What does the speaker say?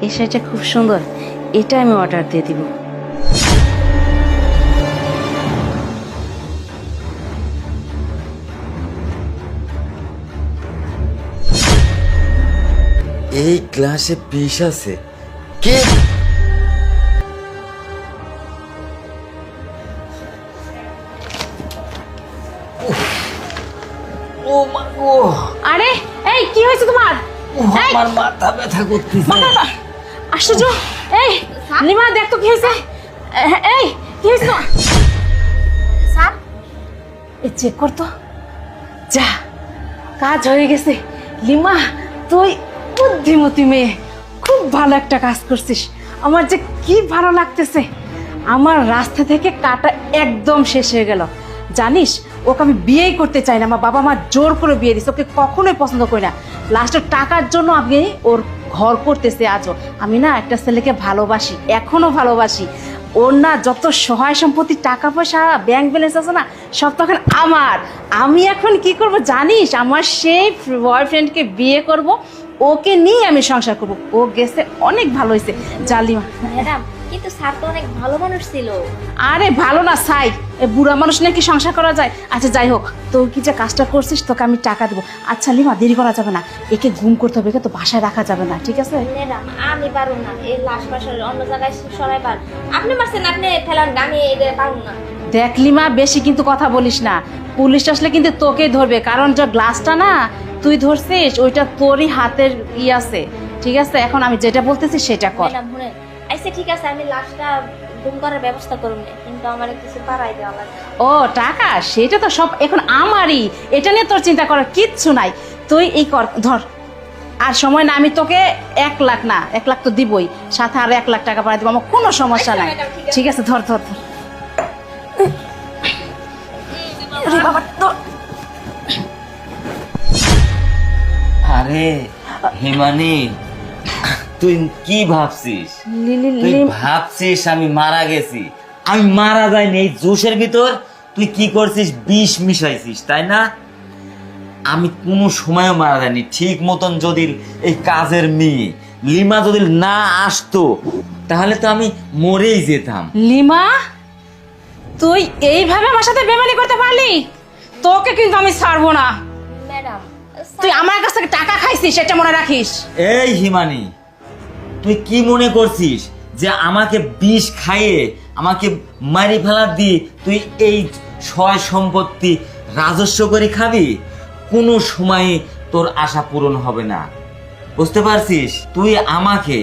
এই শাড়িটা খুব সুন্দর, এটা আমি অর্ডার দিয়ে দিব। এই গ্লাসে বিষ আছে। কে? ও মা গো, আরে এই কি হয়েছে তোমার? আমার মাথা ব্যথা করতেছে। আশ্চর্য! এই লিমা, দেখ তো কি হয়েছে। এই কি হয়েছে তোমার? স্যার, এই চেক কর তো। যা, কাজ হয়ে গেছে। লিমা, তুই বুদ্ধিমতী মেয়ে, খুব ভালো একটা কাজ করছিস। আমার যে কি ভালো লাগতেছে। আমার রাস্তা থেকে কাটা একদম শেষ হয়ে গেল। জানিস, ওকে আমি বিয়েই করতে চাই না। আমার বাবা মা জোর করে বিয়ে দিচ্ছে, ওকে কখনোই পছন্দ করি না। লাস্টের টাকার জন্য আমি ওর ঘর করতেছি আজও। আমি না একটা ছেলেকে ভালোবাসি, এখনো ভালোবাসি। ওর না যত সহায় সম্পত্তি, টাকা পয়সা, ব্যাংক ব্যালেন্স আছে না, সব তখন আমার। আমি এখন কি করব জানিস? আমার সেই বয়ফ্রেন্ডকে বিয়ে করব, ওকে নিয়ে আমি সংসার করব। ও গেছে, অনেক ভালো হয়েছে। জালিমা ম্যাডাম, কিন্তু স্যার তো অনেক ভালো মানুষ ছিল। আরে ভালো না সাই, এ বুড়া মানুষ নাকি সংসার করা যায়? আচ্ছা যাই হোক, তোর কি যে কাজটা করছিস, তোকে আমি টাকা দেবো। আচ্ছা লিমা, দেরি করা যাবে না, একে গুম করতে হবে, একে তো বাসায় রাখা যাবে না, ঠিক আছে? ম্যাডাম, আমি পারবো না, এই লাশ বাসার অন্য জায়গায় সরাই পার। আপনি মারছেন, আপনি ফেলান, আমি এটা পারবো না। দেখ লিমা, বেশি কিন্তু কথা বলিস না। পুলিশ আসলে কিন্তু তোকেই ধরবে, কারণ যে গ্লাসটা না তুই ধরছিস, ওইটা তোরই হাতের আছে, ঠিক আছে? এখন আমি যেটা বলতেছি সেটা কর। ম্যাডাম শুনেন, আচ্ছা ঠিক আছে, আমি লাশটা গুম করার ব্যবস্থা করুন, কিন্তু আমার কিছু পাড়াই দেওয়া লাগবে। ও টাকা, সেটা তো সব এখন আমারই, এটা নিয়ে তোর চিন্তা করার কিচ্ছু নাই। তুই এই কর, ধর। আর সময় না, আমি তোকে 1 লাখ না, 1 লাখ তো দিবই, সাথে আর 1 লাখ টাকা পাঠিয়ে দেবো, আমার কোনো সমস্যা নাই। ম্যাডাম, ঠিক আছে। ঠিক আছে, ধর ধর ধর। আরে বাবা, ধর। আরে হিমানি, তুই কি ভাবছিস? তুই ভাবছিস আমি মারা গেছি? আমি মারা যাইনি। এই জুসের ভিতর তুই কি করছিস? বিষ মিশাইছিস, তাই না? আমি কোনো সময়ও মারা যাইনি। ঠিক মতন যদি এই কাজের মেয়ে লিমা যদি না আসতো, তাহলে তো আমি মরেই যেতাম। লিমা, তুই এইভাবে আমার সাথে বেমানি করতে পারলি? তোকে কিন্তু আমি ছাড়বো না। ম্যাডাম, তুই আমার কাছ থেকে টাকা খাইছিস, সেটা মনে রাখিস। এই হিমানি, তুই কি মনে করছিস যে আমাকে বিষ খাইয়ে, আমাকে মারি ফেলা দিয়ে তুই এই সয় সম্পত্তি রাজস্ব করে খাবি? কোনো সময় তোর আশা পূরণ হবে না, বুঝতে পারছিস? তুই আমাকে